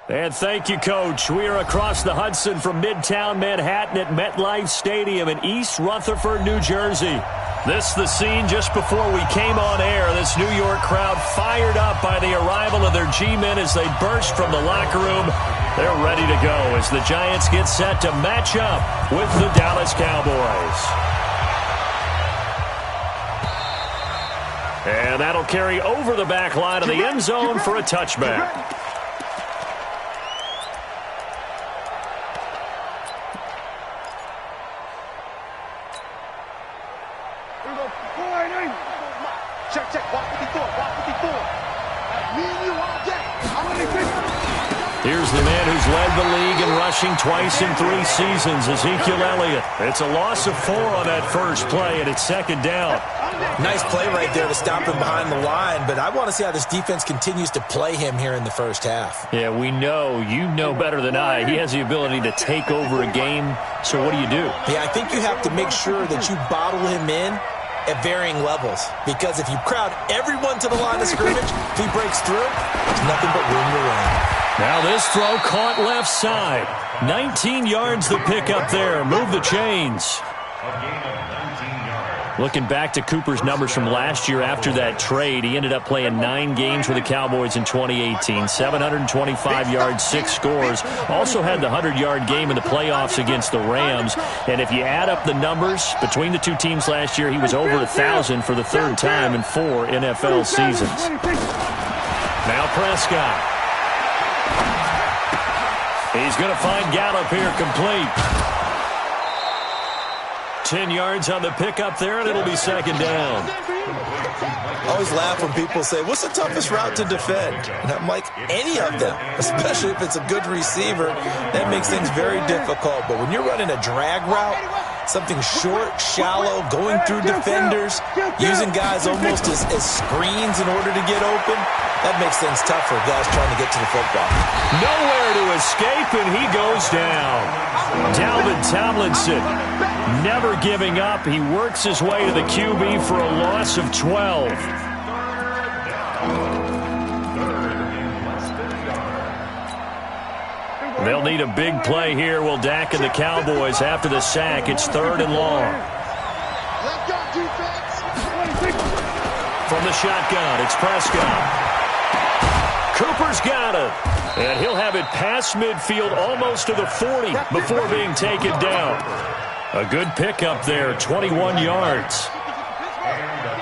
And thank you, Coach. We are across the Hudson from Midtown Manhattan at MetLife Stadium in East Rutherford, New Jersey. This is the scene just before we came on air. This New York crowd fired up by the arrival of their G-men as they burst from the locker room. They're ready to go as the Giants get set to match up with the Dallas Cowboys. And that'll carry over the back line of the end zone for a touchback. Here's the man who's led the league in rushing twice in 3 seasons, Ezekiel Elliott. It's a loss of 4 on that first play, and it's second down. Nice play right there to stop him behind the line, but I want to see how this defense continues to play him here in the first half. Yeah, we know. You know better than I. He has the ability to take over a game, so what do you do? Yeah, I think you have to make sure that you bottle him in at varying levels, because if you crowd everyone to the line of scrimmage, if he breaks through, there's nothing but room to run. Now this throw caught left side. 19 yards the pick up there. Move the chains. Looking back to Cooper's numbers from last year after that trade, he ended up playing 9 games with the Cowboys in 2018. 725 yards, 6 scores. Also had the 100-yard game in the playoffs against the Rams. And if you add up the numbers between the 2 teams last year, he was over 1,000 for the 3rd time in 4 NFL seasons. Now Prescott. He's going to find Gallup here complete. 10 yards on the pickup there, and it'll be second down. I always laugh when people say, what's the toughest route to defend? And I'm like, any of them, especially if it's a good receiver. That makes things very difficult. But when you're running a drag route, something short, shallow, going through defenders, using guys almost as screens in order to get open, that makes things tough for guys trying to get to the football. Nowhere to escape, and he goes down. Dalvin Tomlinson never giving up. He works his way to the QB for a loss of 12. They'll need a big play here. Will Dak and the Cowboys after the sack. It's 3rd and long. From the shotgun, it's Prescott. Cooper's got it. And he'll have it past midfield almost to the 40 before being taken down. A good pickup there, 21 yards.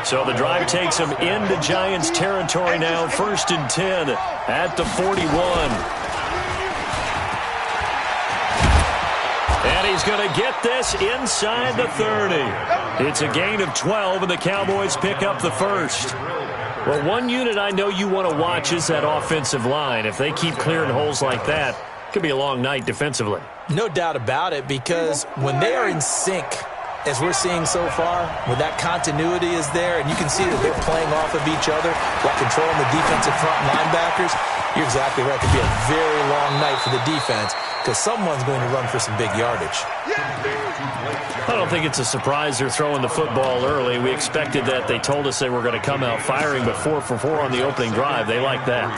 So the drive takes him into Giants territory now, 1st and 10 at the 41. And he's going to get this inside the 30. It's a gain of 12, and the Cowboys pick up the first. Well, one unit I know you want to watch is that offensive line. If they keep clearing holes like that, it could be a long night defensively. No doubt about it, because when they are in sync, as we're seeing so far, when that continuity is there, and you can see that they're playing off of each other while controlling the defensive front linebackers, you're exactly right. It could be a very long night for the defense, because someone's going to run for some big yardage. I don't think it's a surprise they're throwing the football early. We expected that. They told us they were going to come out firing, but 4 for 4 on the opening drive. They like that.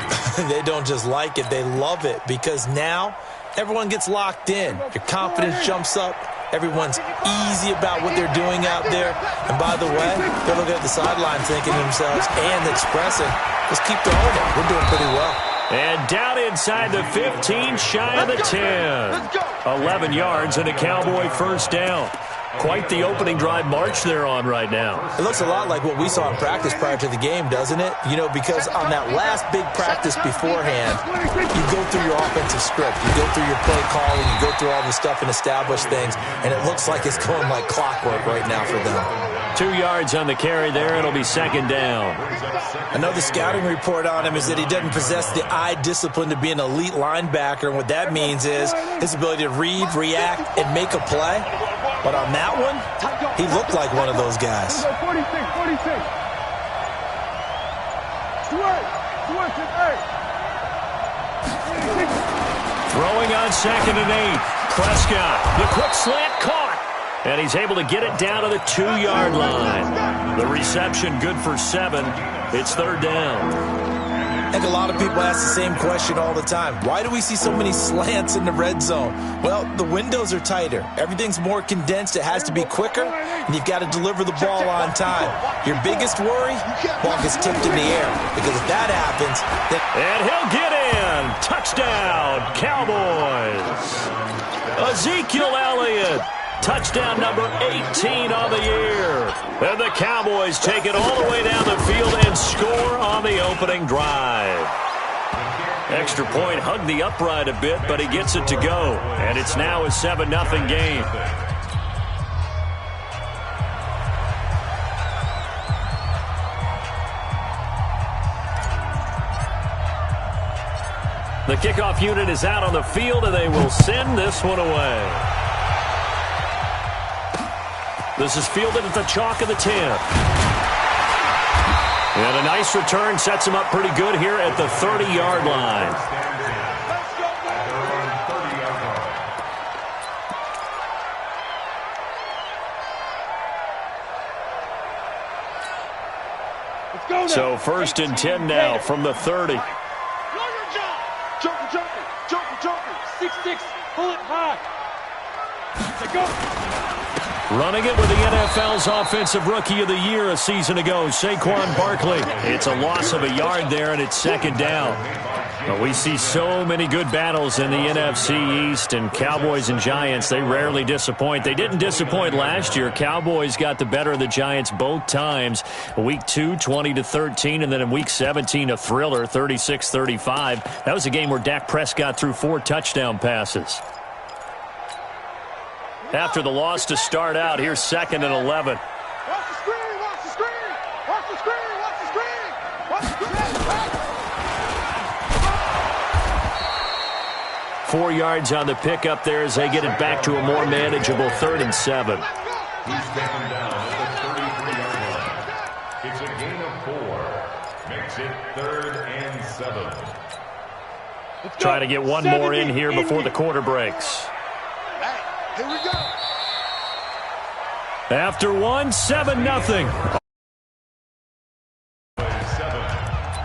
They don't just like it. They love it, because now everyone gets locked in. Your confidence jumps up. Everyone's easy about what they're doing out there. And by the way, they're looking at the sideline thinking to themselves and expressing, let's keep throwing it. We're doing pretty well. And down inside the 15, shy of the 10. 11 yards and a Cowboy first down. Quite the opening drive march they're on right now. It looks a lot like what we saw in practice prior to the game, doesn't it? You know, because on that last big practice beforehand, you go through your offensive script, you go through your play calling, you go through all the stuff and establish things, and it looks like it's going like clockwork right now for them. 2 yards on the carry there. It'll be second down. Another scouting report on him is that he doesn't possess the eye discipline to be an elite linebacker, and what that means is his ability to read, react, and make a play. But on that one, he looked like one of those guys. 46. Throwing on 2nd and 8. Prescott, the quick slant caught. And he's able to get it down to the 2-yard line. The reception good for 7. It's 3rd down. I think a lot of people ask the same question all the time. Why do we see so many slants in the red zone? Well, the windows are tighter. Everything's more condensed. It has to be quicker, and you've got to deliver the ball on time. Your biggest worry? Ball gets tipped in the air, because if that happens, then... And he'll get in. Touchdown, Cowboys. Ezekiel Elliott. Touchdown number 18 on the year. And the Cowboys take it all the way down the field and score on the opening drive. Extra point hugged the upright a bit, but he gets it to go. And it's now a 7-0 game. The kickoff unit is out on the field, and they will send this one away. This is fielded at the chalk of the 10. And a nice return sets him up pretty good here at the 30-yard line. So 1st and 10 now from the 30. Joker, 6'6", pull it high. Go. Running it with the NFL's Offensive Rookie of the Year a season ago, Saquon Barkley. It's a loss of a yard there, and it's 2nd down. But we see so many good battles in the NFC East, and Cowboys and Giants, they rarely disappoint. They didn't disappoint last year. Cowboys got the better of the Giants both times. Week 2, 20-13, and then in Week 17, a thriller, 36-35. That was a game where Dak Prescott threw 4 touchdown passes. After the loss to start out, here's 2nd and 11. Watch the screen, watch the screen, watch the screen, watch the screen, watch the screen. 4 yards on the pickup there as they get it back to a more manageable 3rd and 7. He's taken down at the 33-yard line. It's a gain of 4. Makes it 3rd and 7. Try to get one more in here before the quarter breaks. Here we go. After 1, 7-0. 7,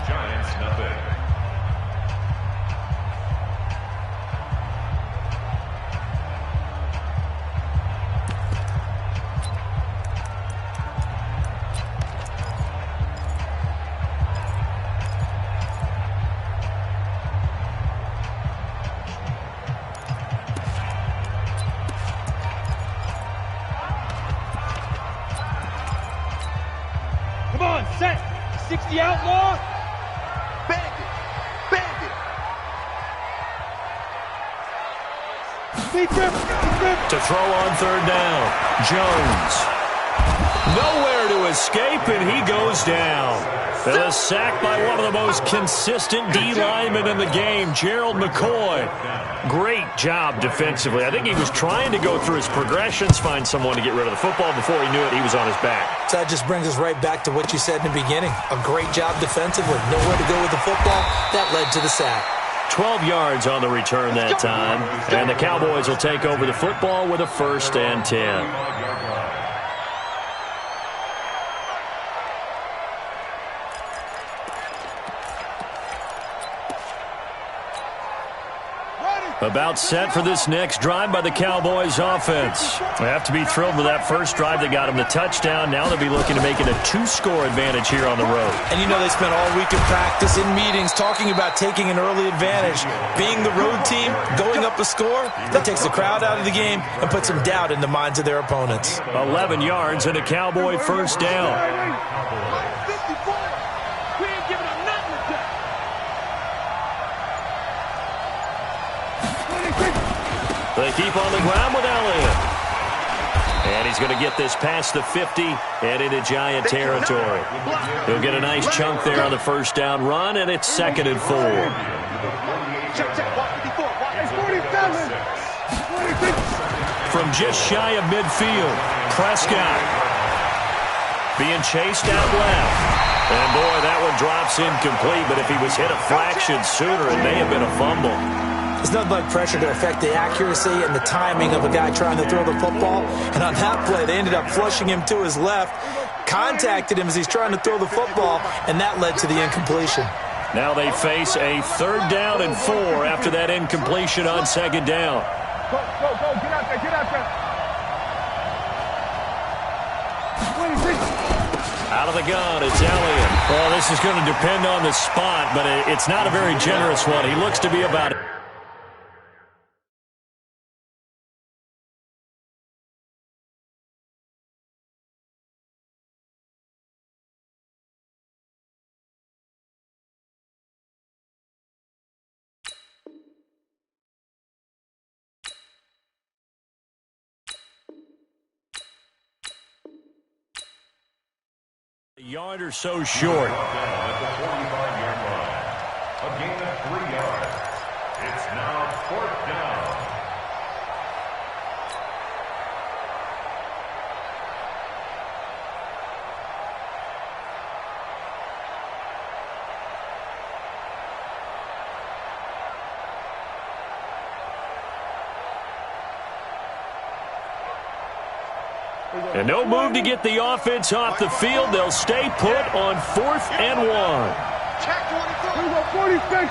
Giants nothing. Come on, set. 60 outlaw. Bang it. Big rip. To throw on 3rd down. Jones. Nowhere to escape, and he goes down. And a sack by one of the most consistent D linemen in the game, Gerald McCoy. Great job defensively. I think he was trying to go through his progressions, find someone to get rid of the football. Before he knew it, he was on his back. So that just brings us right back to what you said in the beginning. A great job defensively. Nowhere to go with the football. That led to the sack. 12 yards on the return that time. And the Cowboys will take over the football with a 1st and 10. About set for this next drive by the Cowboys offense. They have to be thrilled with that first drive that got them the touchdown. Now they'll be looking to make it a 2-score advantage here on the road. And you know they spent all week in practice, in meetings, talking about taking an early advantage. Being the road team, going up a score, that takes the crowd out of the game and puts some doubt in the minds of their opponents. 11 yards and a Cowboy 1st down. We ain't giving up nothing today. They keep on the ground with Elliott. And he's going to get this past the 50 and into Giant territory. He'll get a nice chunk there on the 1st down run, and it's 2nd and 4. From just shy of midfield, Prescott being chased out left. And boy, that one drops incomplete, but if he was hit a fraction sooner, it may have been a fumble. There's nothing like pressure to affect the accuracy and the timing of a guy trying to throw the football. And on that play, they ended up flushing him to his left, contacted him as he's trying to throw the football, and that led to the incompletion. Now they face a 3rd down and 4 after that incompletion on 2nd down. Go, go, go. Get out there. Get out there. Out of the gun, it's Elliott. Well, this is going to depend on the spot, but it's not a very generous one. He looks to be about it. A yard or so short. At the 45-yard line. A gain of 3 yards. It's now 4th down. And no move to get the offense off the field. They'll stay put on 4th and 1. Check 24. Here we go, 46. Here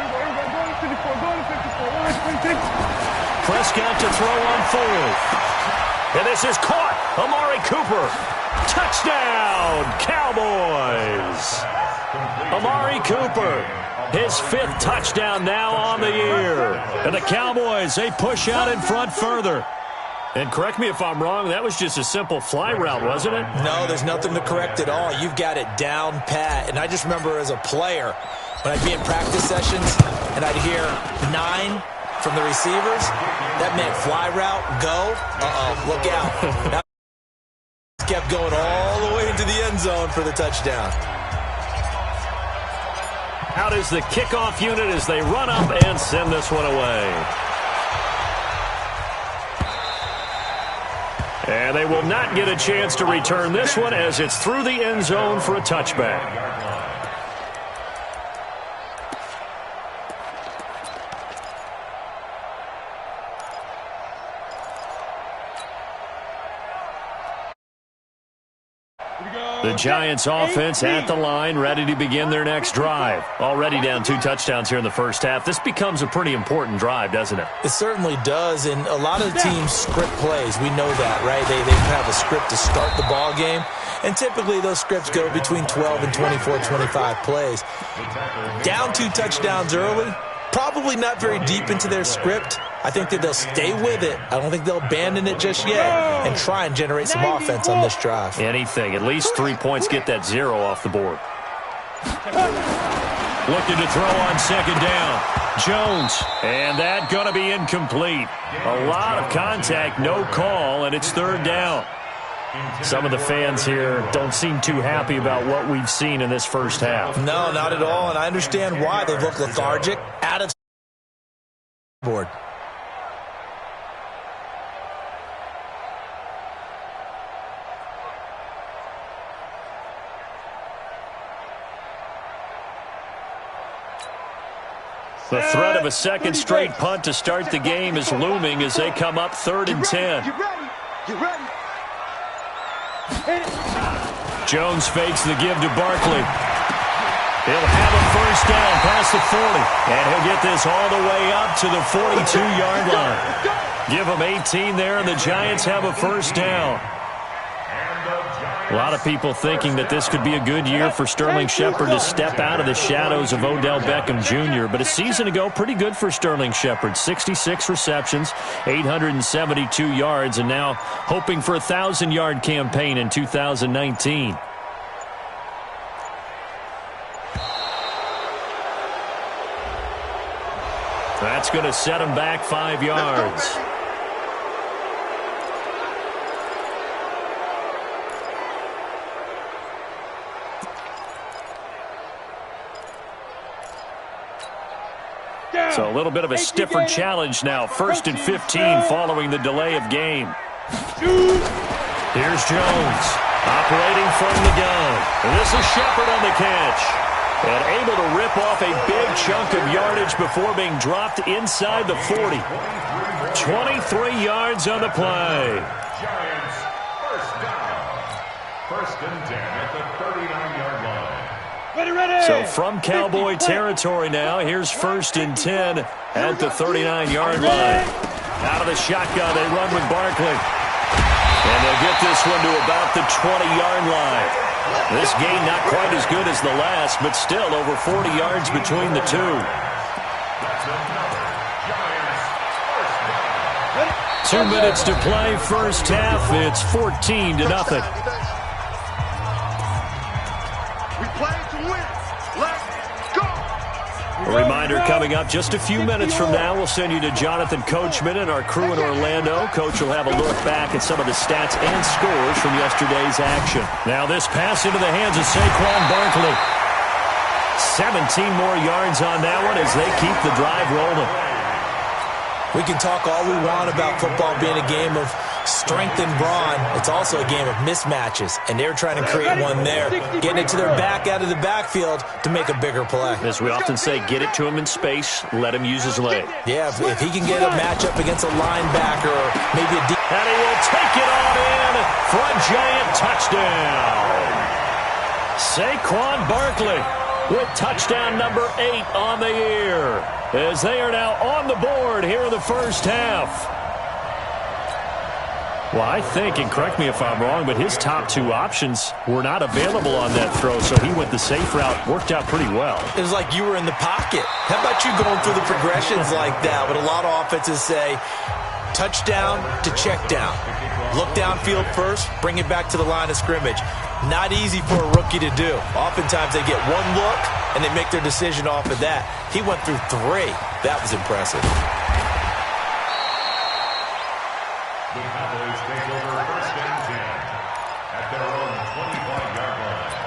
we go, go to 54, go to 54. 26. Prescott to throw on 4th. And this is caught. Amari Cooper. Touchdown, Cowboys. Amari Cooper. His 5th touchdown now on the year. And the Cowboys, they push out in front further. And correct me if I'm wrong, that was just a simple fly route, wasn't it? No, there's nothing to correct at all. You've got it down pat. And I just remember as a player, when I'd be in practice sessions and I'd hear 9 from the receivers, that meant fly route, go. Look out. That kept going all the way into the end zone for the touchdown. Out is the kickoff unit as they run up and send this one away. And they will not get a chance to return this one as it's through the end zone for a touchback. The Giants offense at the line, ready to begin their next drive. Already down 2 touchdowns here in the first half. This becomes a pretty important drive, doesn't it? It certainly does, and a lot of teams script plays. We know that, right? They have a script to start the ball game, and typically those scripts go between 12 and 24, 25 plays. Down 2 touchdowns early, probably not very deep into their script. I think that they'll stay with it. I don't think they'll abandon it just yet and try and generate some offense on this drive. Anything. At least 3 points, get that 0 off the board. Looking to throw on 2nd down. Jones. And that going to be incomplete. A lot of contact, no call, and it's 3rd down. Some of the fans here don't seem too happy about what we've seen in this first half. No, not at all, and I understand why. They've looked lethargic, out of board. The threat of a second straight punt to start the game is looming as they come up 3rd and 10. Get ready. Get ready. Jones fakes the give to Barkley. He'll have a first down past the 40. And he'll get this all the way up to the 42-yard line. Give them 18 there, and the Giants have a first down. A lot of people thinking that this could be a good year for Sterling Shepard to step out of the shadows of Odell Beckham Jr. But a season ago, pretty good for Sterling Shepard. 66 receptions, 872 yards, and now hoping for a 1,000-yard campaign in 2019. That's going to set him back 5 yards. So a little bit of a stiffer challenge now. 1st and 15 following the delay of game. Here's Jones operating from the gun. And this is Shepard on the catch. And able to rip off a big chunk of yardage before being dropped inside the 40. 23 yards on the play. Giants, first down. 1st and 10 at the 39-yard line. So from Cowboy territory now, here's 1st and 10 at the 39-yard line. Out of the shotgun, they run with Barkley. And they'll get this one to about the 20-yard line. This gain not quite as good as the last, but still over 40 yards between the two. 2 minutes to play, first half. It's 14-0. We play to win. Let's go. A reminder coming up just a few minutes from now. We'll send you to Jonathan Coachman and our crew in Orlando. Coach will have a look back at some of the stats and scores from yesterday's action. Now this pass into the hands of Saquon Barkley. 17 more yards on that one as they keep the drive rolling. We can talk all we want about football being a game of strength and brawn. It's also a game of mismatches, and they're trying to create one there, getting it to their back out of the backfield to make a bigger play. As we often say, get it to him in space, let him use his leg. Yeah, if he can get a matchup against a linebacker or maybe a deep... And he will take it on in for a giant touchdown. Saquon Barkley with touchdown number 8 on the year, as they are now on the board here in the first half. Well, I think, and correct me if I'm wrong, but his top 2 options were not available on that throw, so he went the safe route. Worked out pretty well. It was like you were in the pocket. How about you going through the progressions like that? What a lot of offenses say, touchdown to check down. Look downfield first, bring it back to the line of scrimmage. Not easy for a rookie to do. Oftentimes they get one look and they make their decision off of that. He went through 3. That was impressive. The Cowboys take over 1st and 10 at their own 25-yard line.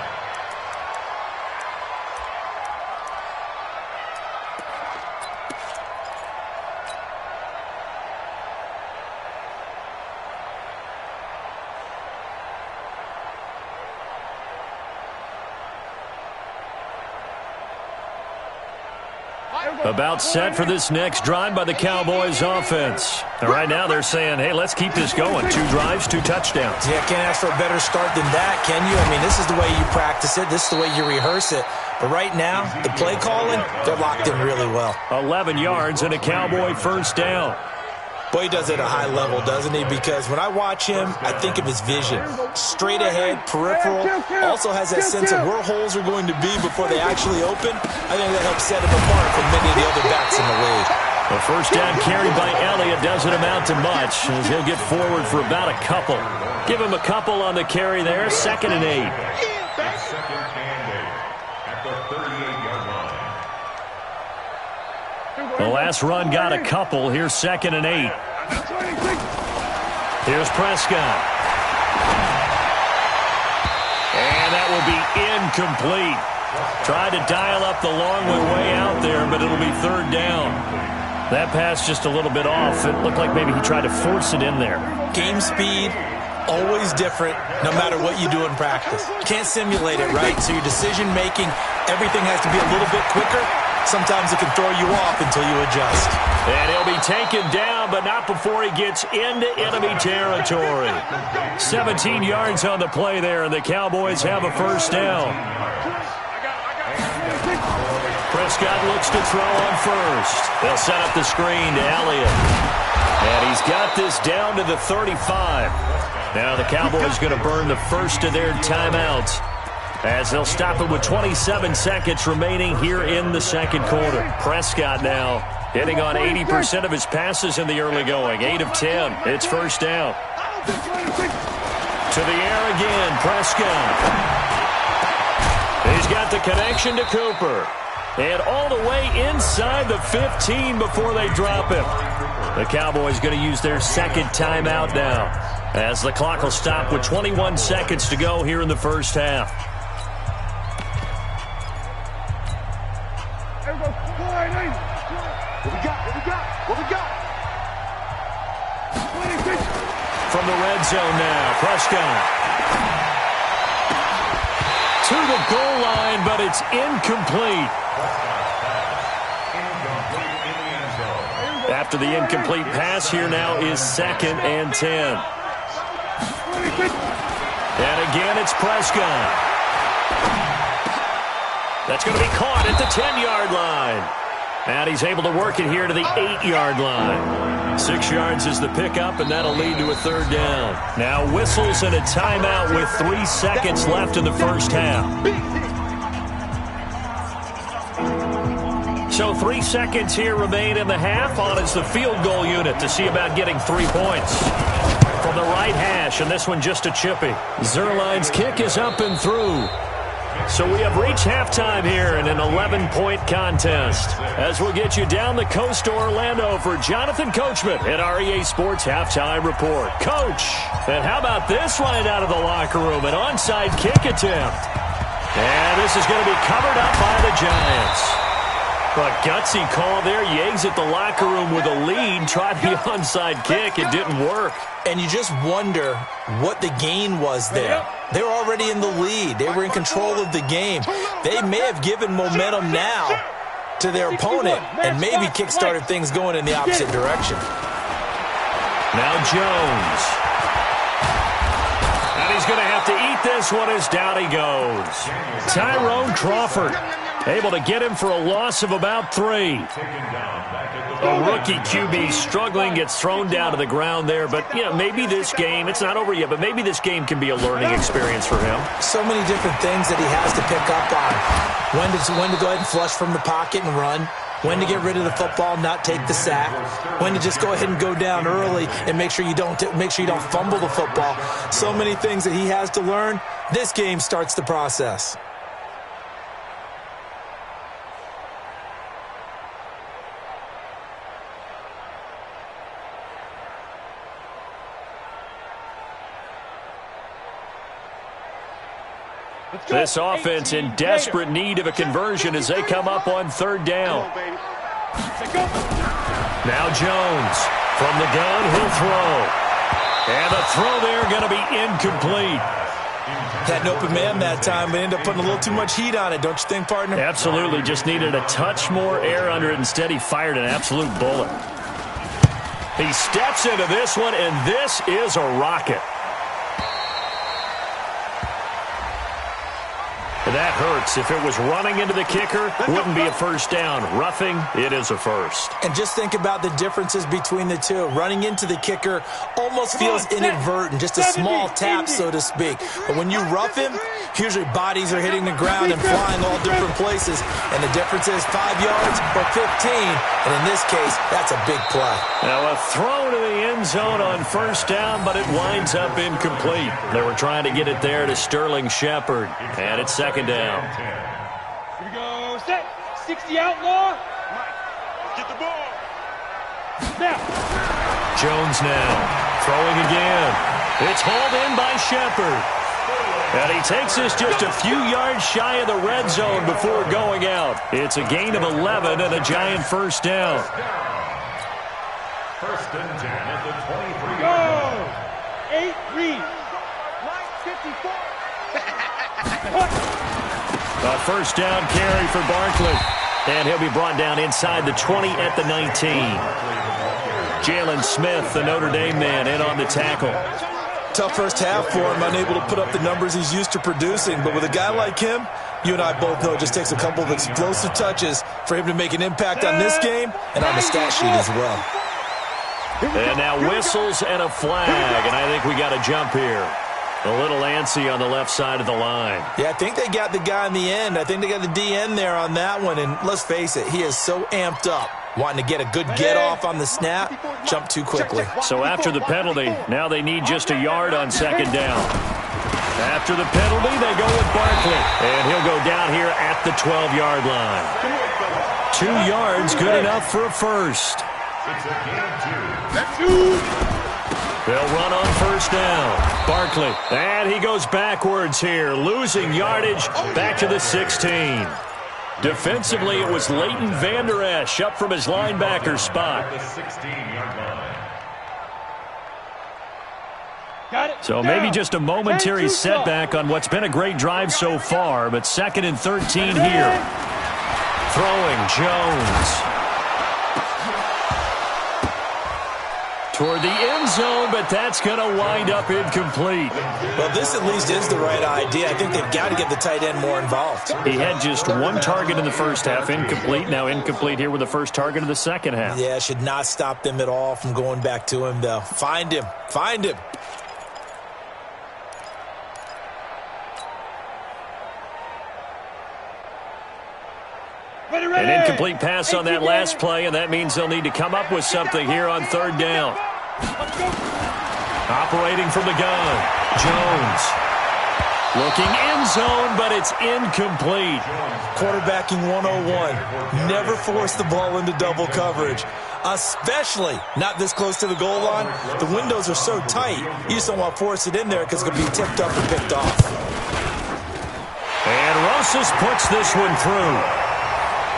About set for this next drive by the Cowboys offense. And right now they're saying, hey, let's keep this going. 2 drives, 2 touchdowns. Yeah, can't ask for a better start than that, can you? I mean, this is the way you practice it. This is the way you rehearse it. But right now, the play calling, they're locked in really well. 11 yards and a Cowboy first down. Boy, he does it at a high level, doesn't he? Because when I watch him, I think of his vision. Straight ahead, peripheral. Also has that sense of where holes are going to be before they actually open. I think that helps set him apart from many of the other backs in the league. The first down carried by Elliott doesn't amount to much, as he'll get forward for about a couple. Give him a couple on the carry there, 2nd and 8. 2nd and 8 at the 38-yard line. The last run got a couple. Here's 2nd and 8. Here's Prescott. And that will be incomplete. Tried to dial up the long way out there, but it'll be 3rd down. That pass just a little bit off. It looked like maybe he tried to force it in there. Game speed, always different, no matter what you do in practice. You can't simulate it, right? So your decision-making, everything has to be a little bit quicker. Sometimes it can throw you off until you adjust. And he'll be taken down, but not before he gets into enemy territory. 17 yards on the play there, and the Cowboys have a first down. Prescott looks to throw on first. They'll set up the screen to Elliott. And he's got this down to the 35. Now the Cowboys going to burn the first of their timeouts, as they'll stop it with 27 seconds remaining here in the second quarter. Prescott now hitting on 80% of his passes in the early going. 8 of 10. It's first down. To the air again, Prescott. He's got the connection to Cooper. And all the way inside the 15 before they drop him. The Cowboys going to use their second timeout now, as the clock will stop with 21 seconds to go here in the first half. What we got? From the red zone now, Prescott. To the goal line, but it's incomplete. After the incomplete pass, here now is 2nd and 10. And again, it's Prescott. That's going to be caught at the 10-yard line. And he's able to work it here to the 8-yard line. 6 yards is the pickup, and that'll lead to a third down. Now whistles and a timeout with 3 seconds left in the first half. So 3 seconds here remain in the half. On is the field goal unit to see about getting 3 points. From the right hash, and this one just a chippy. Zuerlein's kick is up and through. So we have reached halftime here in an 11-point contest. As we'll get you down the coast to Orlando for Jonathan Coachman at REA Sports Halftime Report. Coach, and how about this right out of the locker room? An onside kick attempt. And this is going to be covered up by the Giants. But gutsy call there. You exit the locker room with a lead. Tried the onside kick. It didn't work. And you just wonder what the gain was there. They were already in the lead. They were in control of the game. They may have given momentum now to their opponent and maybe kick-started things going in the opposite direction. Now Jones. And he's going to have to eat this one as down he goes. Tyrone Crawford. Able to get him for a loss of about 3. A rookie QB struggling, gets thrown down to the ground there. But, you know, maybe this game, it's not over yet, but maybe this game can be a learning experience for him. So many different things that he has to pick up on. When to go ahead and flush from the pocket and run. When to get rid of the football, not take the sack. When to just go ahead and go down early and make sure you don't fumble the football. So many things that he has to learn. This game starts the process. This offense in desperate need of a conversion as they come up on third down. Now Jones from the gun, he'll throw. And the throw there going to be incomplete. Had an open man that time, but ended up putting a little too much heat on it, don't you think, partner? Absolutely. Just needed a touch more air under it. Instead, he fired an absolute bullet. He steps into this one, and this is a rocket. That hurts. If it was running into the kicker, wouldn't be a first down. Roughing, it is a first. And just think about the differences between the two. Running into the kicker almost feels inadvertent, just a small tap, so to speak. But when you rough him, usually bodies are hitting the ground and flying all different places. And the difference is 5 yards or 15. And in this case, that's a big play. Now a throw to the end zone on first down, but it winds up incomplete. They were trying to get it there to Sterling Shepard. And it's second down. Here we go. Set. 60 outlaw. Get the ball. Now. Jones now. Throwing again. It's hauled in by Shepard. And he takes this just a few yards shy of the red zone before going out. It's a gain of 11 and a Giant first down. First and 10 at the 23. Go. 8 read. 9:54. A first down carry for Barkley. And he'll be brought down inside the 20 at the 19. Jalen Smith, the Notre Dame man, in on the tackle. Tough first half for him, unable to put up the numbers he's used to producing. But with a guy like him, you and I both know it just takes a couple of explosive touches for him to make an impact on this game and on the stat sheet as well. And now whistles and a flag, and I think we got a jump here. A little antsy on the left side of the line. Yeah, I think they got the guy in the end. I think they got the DN there on that one. And let's face it, he is so amped up, wanting to get a good get-off on the snap, jump too quickly. So after the penalty, now they need just a yard on second down. After the penalty, they go with Barkley. And he'll go down here at the 12-yard line. 2 yards, good enough for a first. It's a gain 2. That's 2. They'll run on first down. Barkley, and he goes backwards here, losing yardage back to the 16. Defensively, it was Leighton Vander Esch up from his linebacker spot. The 16-yard line. Got it. So maybe just a momentary setback on what's been a great drive so far, but 2nd and 13 here. Throwing Jones. toward the end zone, but that's going to wind up incomplete. Well, this at least is the right idea. I think they've got to get the tight end more involved. He had just one target in the first half, incomplete. Now incomplete here with the first target of the second half. Yeah, should not stop them at all from going back to him, though. Find him. Find him. An incomplete pass on that last play, and that means they'll need to come up with something here on third down. Operating from the gun, Jones. Looking end zone, but it's incomplete. Quarterbacking 101. Never force the ball into double coverage, especially not this close to the goal line. The windows are so tight, you just don't want to force it in there because it could be tipped up and picked off. And Rosas puts this one through.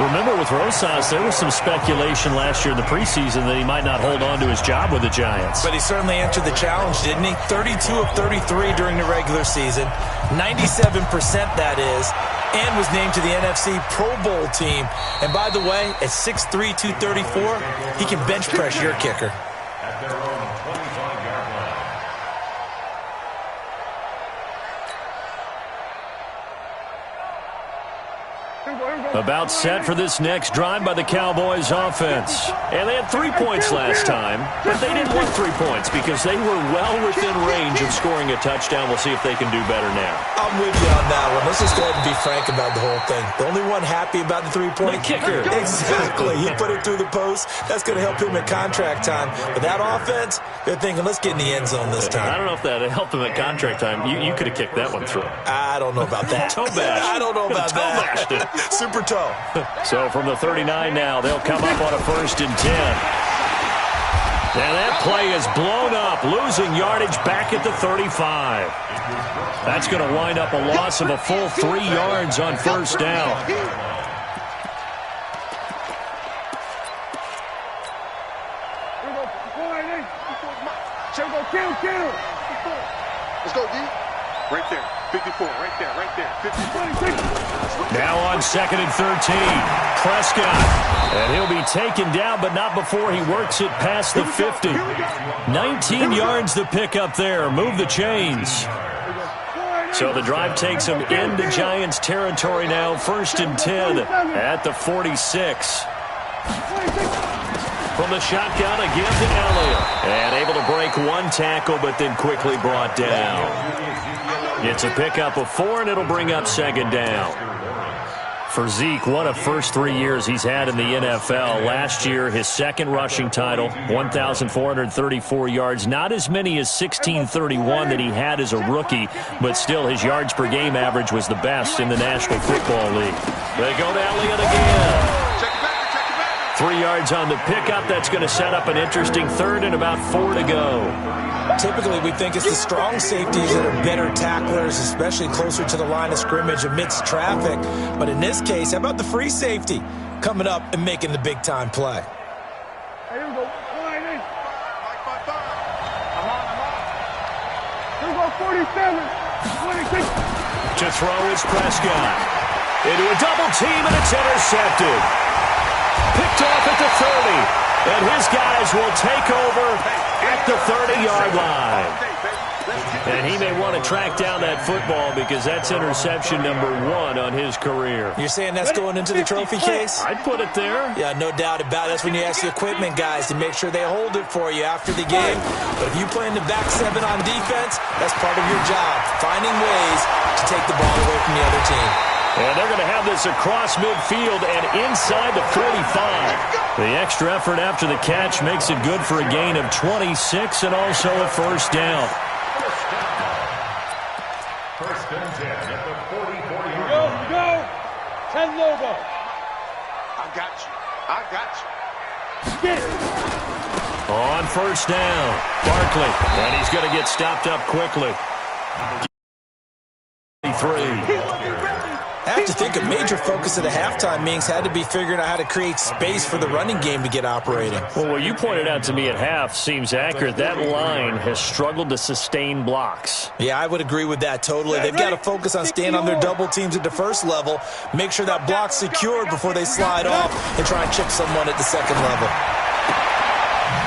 Remember, with Rosas, there was some speculation last year in the preseason that he might not hold on to his job with the Giants. But he certainly answered the challenge, didn't he? 32 of 33 during the regular season, 97% that is, and was named to the NFC Pro Bowl team. And by the way, at 6'3", 234, he can bench press your kicker. At their own 25-yard line. About set for this next drive by the Cowboys offense. And they had 3 points last time, but they didn't want 3 points because they were well within range of scoring a touchdown. We'll see if they can do better now. I'm with you on that one. Let's just go ahead and be frank about the whole thing. The only one happy about the 3-point kicker. Exactly. He put it through the post. That's going to help him at contract time. But that offense, they're thinking, let's get in the end zone this time. I don't know if that helped him at contract time. You could have kicked that one through. I don't know about that. Toe bash. I don't know about that. Toe bashed it. Super toe. So from the 39 now, they'll come up on a 1st and 10. And that play is blown up, losing yardage back at the 35. That's going to wind up a loss of a full 3 yards on 1st down. Let's go, D. Right there. 54, right there, 54. Now on 2nd and 13, Prescott. And he'll be taken down, but not before he works it past the 50. 19 yards to pick up there. Move the chains. So the drive takes him into Giants territory now. 1st and 10 at the 46. From the shotgun again to Elliott. And able to break one tackle, but then quickly brought down. It's a pickup of 4, and it'll bring up 2nd down. For Zeke, what a first 3 years he's had in the NFL. Last year, his 2nd rushing title, 1,434 yards. Not as many as 1,631 that he had as a rookie, but still his yards per game average was the best in the National Football League. They go to Elliott again. 3 yards on the pickup. That's going to set up an interesting 3rd and about 4 to go. Typically, we think it's the strong safeties that are better tacklers, especially closer to the line of scrimmage amidst traffic. But in this case, how about the free safety coming up and making the big-time play? Here we go. Here we go, 47. 26. To throw is Prescott. Into a double team, and it's intercepted. Picked off at the 30. And his guys will take over at the 30-yard line. And he may want to track down that football because that's interception number 1 on his career. You're saying that's going into the trophy case? I'd put it there. Yeah, no doubt about it. That's when you ask the equipment guys to make sure they hold it for you after the game. But if you play in the back 7 on defense, that's part of your job, finding ways to take the ball away from the other team. And they're going to have this across midfield and inside the 45. The extra effort after the catch makes it good for a gain of 26 and also a 1st down. 1st and 10 at the 44-yard line. Go. 10 logo. I got you. Get it. On 1st down, Barkley. And he's going to get stopped up quickly. 3. I have to think a major focus of the halftime meetings had to be figuring out how to create space for the running game to get operating. Well, what you pointed out to me at half seems accurate. That line has struggled to sustain blocks. Yeah, I would agree with that totally. They've got to focus on staying on their double teams at the 1st level, make sure that block's secured before they slide off and try and chip someone at the 2nd level.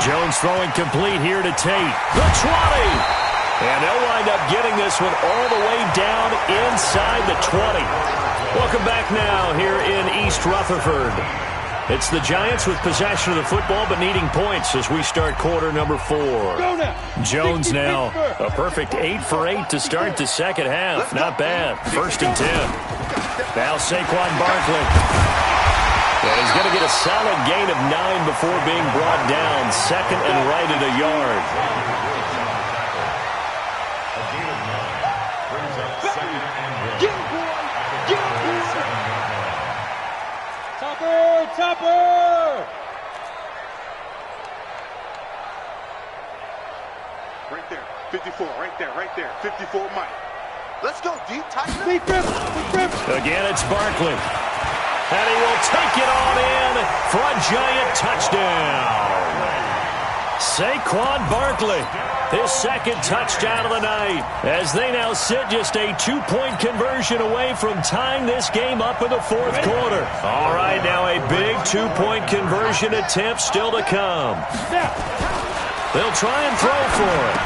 Jones throwing complete here to Tate. The 20. And they'll wind up getting this one all the way down inside the 20. Welcome back now here in East Rutherford. It's the Giants with possession of the football but needing points as we start quarter number 4. Jones now a perfect 8 for 8 to start the second half. Not bad. 1st and 10. Now Saquon Barkley. And he's going to get a solid gain of 9 before being brought down. 2nd and right at a yard. A gain of 9 brings up 2nd and 1. Topper! Right there. 54. Right there. 54 Mike. Let's go, D. Tighten up. Big rip. Again, it's Barkley. And he will take it on in for a Giant touchdown. Saquon Barkley, his 2nd touchdown of the night, as they now sit just a 2-point conversion away from tying this game up in the 4th quarter. All right, now a big 2-point conversion attempt still to come. They'll try and throw for it.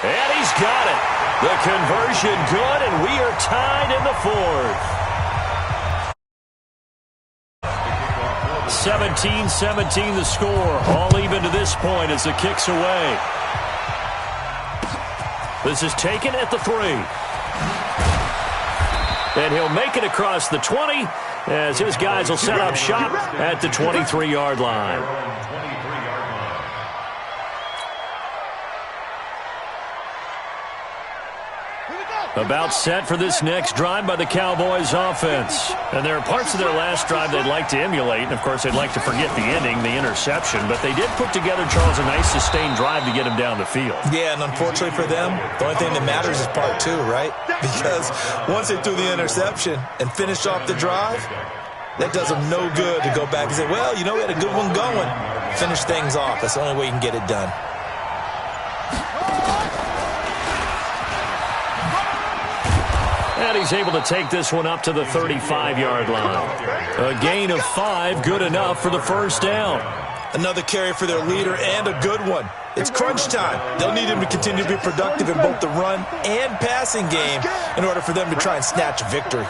And he's got it. The conversion good, and we are tied in the 4th. 17-17 the score. All even to this point as the kick's away. This is taken at the 3. And he'll make it across the 20 as his guys will set up shop at the 23-yard line. About set for this next drive by the Cowboys offense. And there are parts of their last drive they'd like to emulate. And, of course, they'd like to forget the ending, the interception. But they did put together, Charles, a nice sustained drive to get him down the field. Yeah, and unfortunately for them, the only thing that matters is part 2, right? Because once they threw the interception and finished off the drive, that does them no good to go back and say, well, you know, we had a good one going. Finish things off. That's the only way you can get it done. And he's able to take this one up to the 35-yard line. A gain of 5, good enough for the 1st down. Another carry for their leader and a good one. It's crunch time. They'll need him to continue to be productive in both the run and passing game in order for them to try and snatch a victory.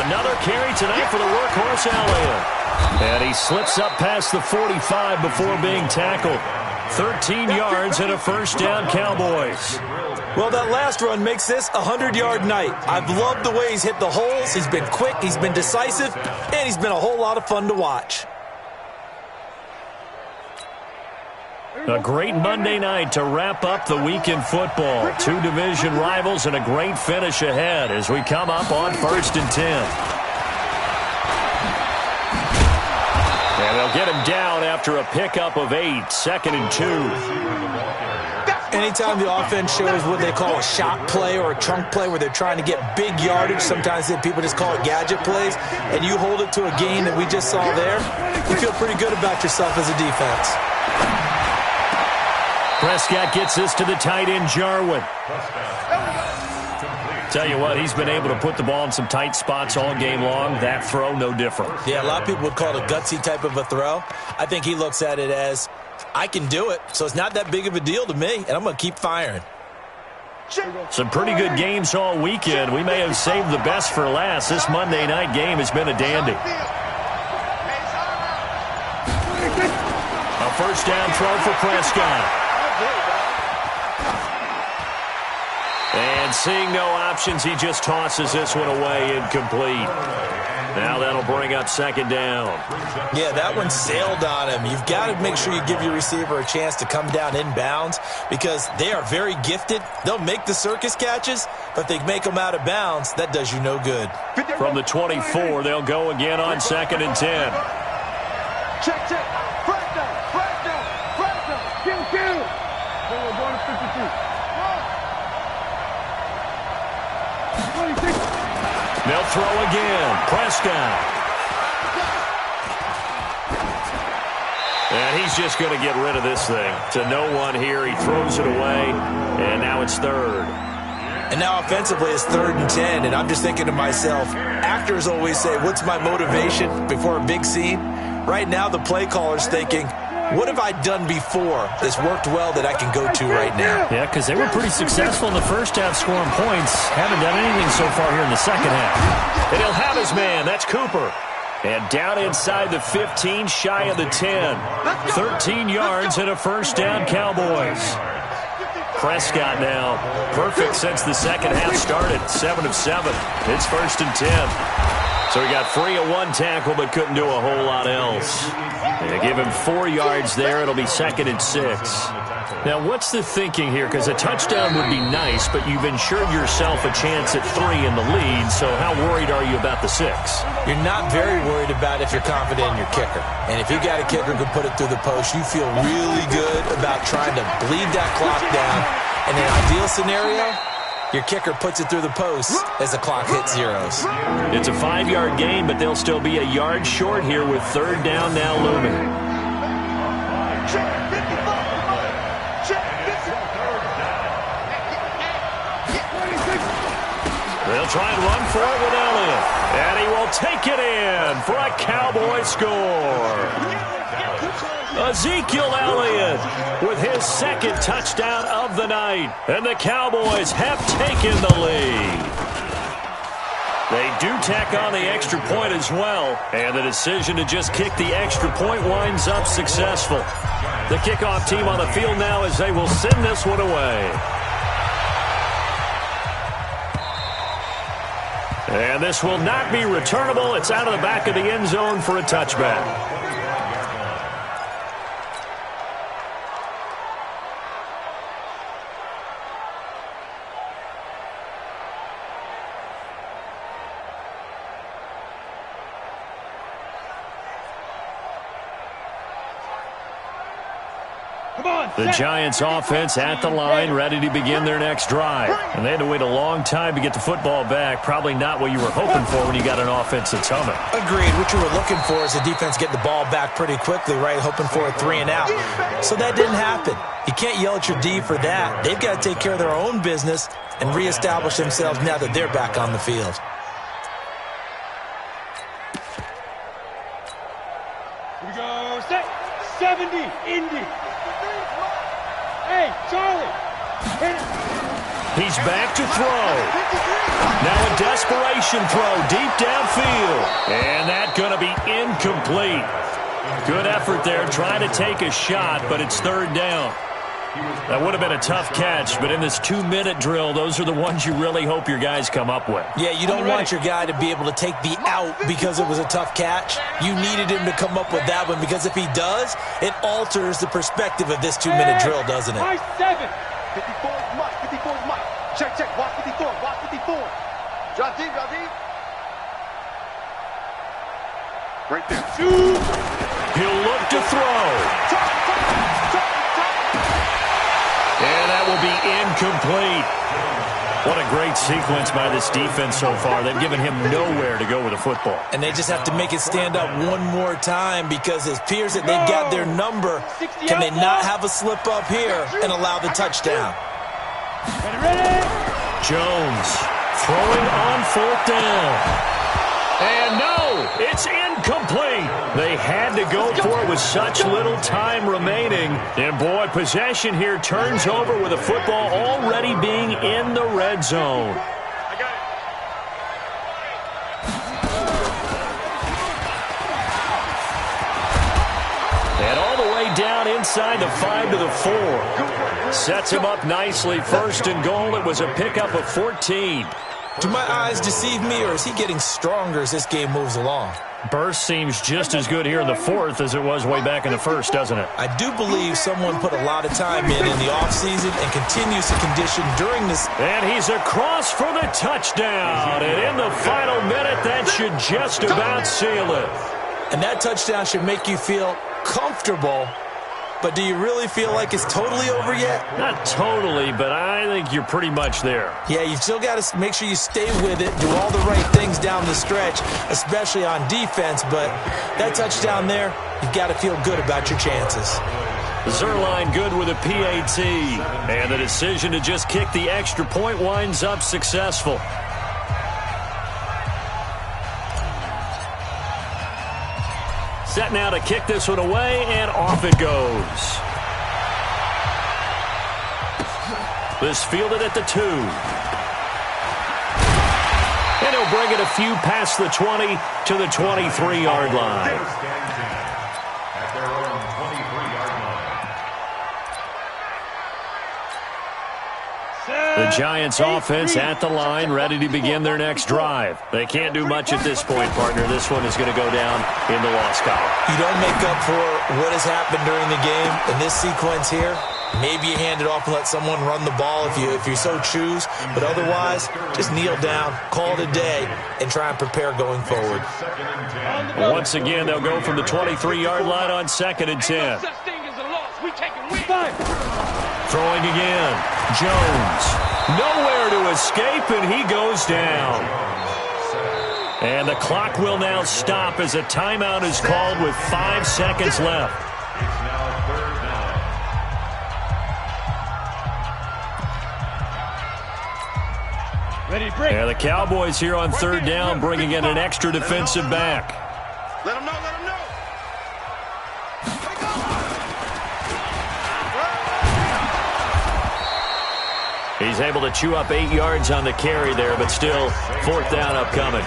Another carry tonight for the workhorse Elliott. And he slips up past the 45 before being tackled. 13 yards and a 1st down, Cowboys. Well, that last run makes this a 100-yard night. I've loved the way he's hit the holes. He's been quick, he's been decisive, and he's been a whole lot of fun to watch. A great Monday night to wrap up the week in football. 2 division rivals and a great finish ahead as we come up on 1st and 10. And they'll get him down after a pickup of 8, 2nd and 2. Anytime the offense shows what they call a shot play or a chunk play where they're trying to get big yardage, sometimes people just call it gadget plays, and you hold it to a gain that we just saw there, you feel pretty good about yourself as a defense. Prescott gets this to the tight end, Jarwin. Tell you what, he's been able to put the ball in some tight spots all game long. That throw, no different. Yeah, a lot of people would call it a gutsy type of a throw. I think he looks at it as, I can do it, so it's not that big of a deal to me, and I'm going to keep firing. Some pretty good games all weekend. We may have saved the best for last. This Monday night game has been a dandy. A 1st down throw for Prescott. And seeing no options, he just tosses this one away incomplete. Now that'll bring up 2nd down. Yeah, that one sailed on him. You've got to make sure you give your receiver a chance to come down inbounds because they are very gifted. They'll make the circus catches, but if they make them out of bounds, that does you no good. From the 24, they'll go again on 2nd and 10. Check. Kill. Then we're going to 52. 26. They'll throw again. Prescott. And he's just going to get rid of this thing. To no one here. He throws it away. And now it's 3rd. And now offensively it's 3rd and 10. And I'm just thinking to myself, actors always say, what's my motivation before a big scene? Right now, the play caller's thinking, what have I done before that's worked well that I can go to right now? Yeah, because they were pretty successful in the first half scoring points. Haven't done anything so far here in the second half. And he'll have his man. That's Cooper. And down inside the 15, shy of the 10. 13 yards and a first down, Cowboys. Prescott now, perfect since the second half started. 7 of 7. It's 1st and 10. So he got free of one tackle but couldn't do a whole lot else. They give him 4 yards there. It'll be 2nd and 6. Now, what's the thinking here? Because a touchdown would be nice, but you've ensured yourself a chance at 3 in the lead, so how worried are you about the 6? You're not very worried about if you're confident in your kicker. And if you got a kicker who can put it through the post, you feel really good about trying to bleed that clock down. In an ideal scenario, your kicker puts it through the post as the clock hits zeros. It's a 5-yard gain, but they'll still be a yard short here with 3rd down now looming. They'll try and run for it with Elliott. And he will take it in for a Cowboy score. Ezekiel Elliott with his 2nd touchdown of the night. And the Cowboys have taken the lead. They do tack on the extra point as well. And the decision to just kick the extra point winds up successful. The kickoff team on the field now as they will send this one away. And this will not be returnable. It's out of the back of the end zone for a touchback. The Giants offense at the line, ready to begin their next drive. And they had to wait a long time to get the football back. Probably not what you were hoping for when you got an offense that's humming. Agreed. What you were looking for is the defense getting the ball back pretty quickly, right? Hoping for a 3 and out. So that didn't happen. You can't yell at your D for that. They've got to take care of their own business and reestablish themselves now that they're back on the field. Here we go. Set. 70. Indy. Hey, Charlie. He's back to throw. Now a desperation throw deep downfield. And that's going to be incomplete. Good effort there trying to take a shot, but it's 3rd down. That would have been a tough catch, but in this 2-minute drill, those are the ones you really hope your guys come up with. Yeah, you don't want your guy to be able to take the out because it was a tough catch. You needed him to come up with that one because if he does, it alters the perspective of this 2-minute drill, doesn't it? Nice 7. 54 is Mike. 54 is Mike. Check, check. Watch 54. Watch 54. Drop deep, drop deep. Right there. Shoot. He'll look to throw. And that will be incomplete. What a great sequence by this defense so far. They've given him nowhere to go with the football. And they just have to make it stand up one more time because it appears that they've got their number. Can they not have a slip up here and allow the touchdown? Jones throwing on 4th down. And no, it's incomplete. They had to go for it with such little time remaining. And boy, possession here turns over with the football already being in the red zone. And all the way down inside the 5 to the 4. Sets him up nicely. 1st and goal. It was a pickup of 14. Do my eyes deceive me, or is he getting stronger as this game moves along? Burst seems just as good here in the 4th as it was way back in the 1st, doesn't it? I do believe someone put a lot of time in the offseason and continues to condition during this. And he's across for the touchdown. And in the final minute, that should just about seal it. And that touchdown should make you feel comfortable. But do you really feel like it's totally over yet? Not totally, but I think you're pretty much there. Yeah, you still got to make sure you stay with it, do all the right things down the stretch, especially on defense. But that touchdown there, you've got to feel good about your chances. Zuerlein good with a PAT. And the decision to just kick the extra point winds up successful. Set now to kick this one away, and off it goes. This fielded at the 2. And he'll bring it a few past the 20 to the 23-yard line. At their own 23-yard line. The Giants offense at the line, ready to begin their next drive. They can't do much at this point, partner. This one is going to go down in the loss column. You don't make up for what has happened during the game in this sequence here. Maybe you hand it off and let someone run the ball if you so choose. But otherwise, just kneel down, call it a day, and try and prepare going forward. Once again, they'll go from the 23-yard line on 2nd and 10. Throwing again. Jones. Nowhere to escape, and he goes down. And the clock will now stop as a timeout is called with 5 seconds left. It's now 3rd down. And the Cowboys here on 3rd down, bringing in an extra defensive back. Let him know, let him know. He's able to chew up 8 yards on the carry there, but still 4th down upcoming.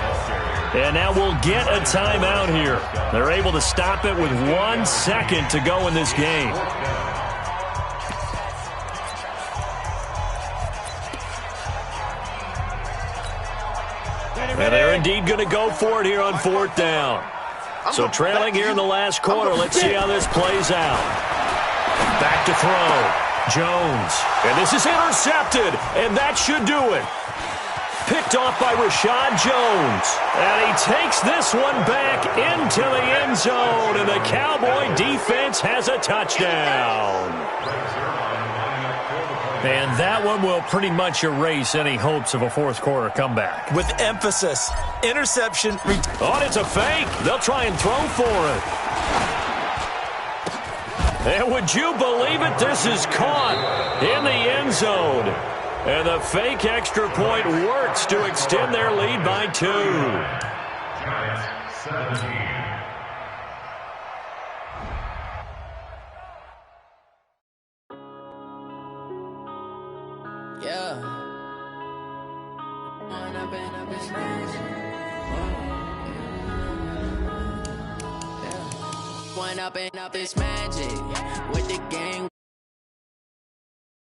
And now we'll get a timeout here. They're able to stop it with 1 second to go in this game. And they're indeed going to go for it here on 4th down. So trailing here in the last quarter, let's see how this plays out. Back to throw. Jones. And this is intercepted, and that should do it. Picked off by Rashad Jones. And he takes this one back into the end zone, and the Cowboy defense has a touchdown. And that one will pretty much erase any hopes of a 4th quarter comeback. With emphasis, interception. Oh, it's a fake. They'll try and throw for it. And would you believe it? This is caught in the end zone. And the fake extra point works to extend their lead by 2. Giants 17. Yeah. One up and up, it's magic with the game.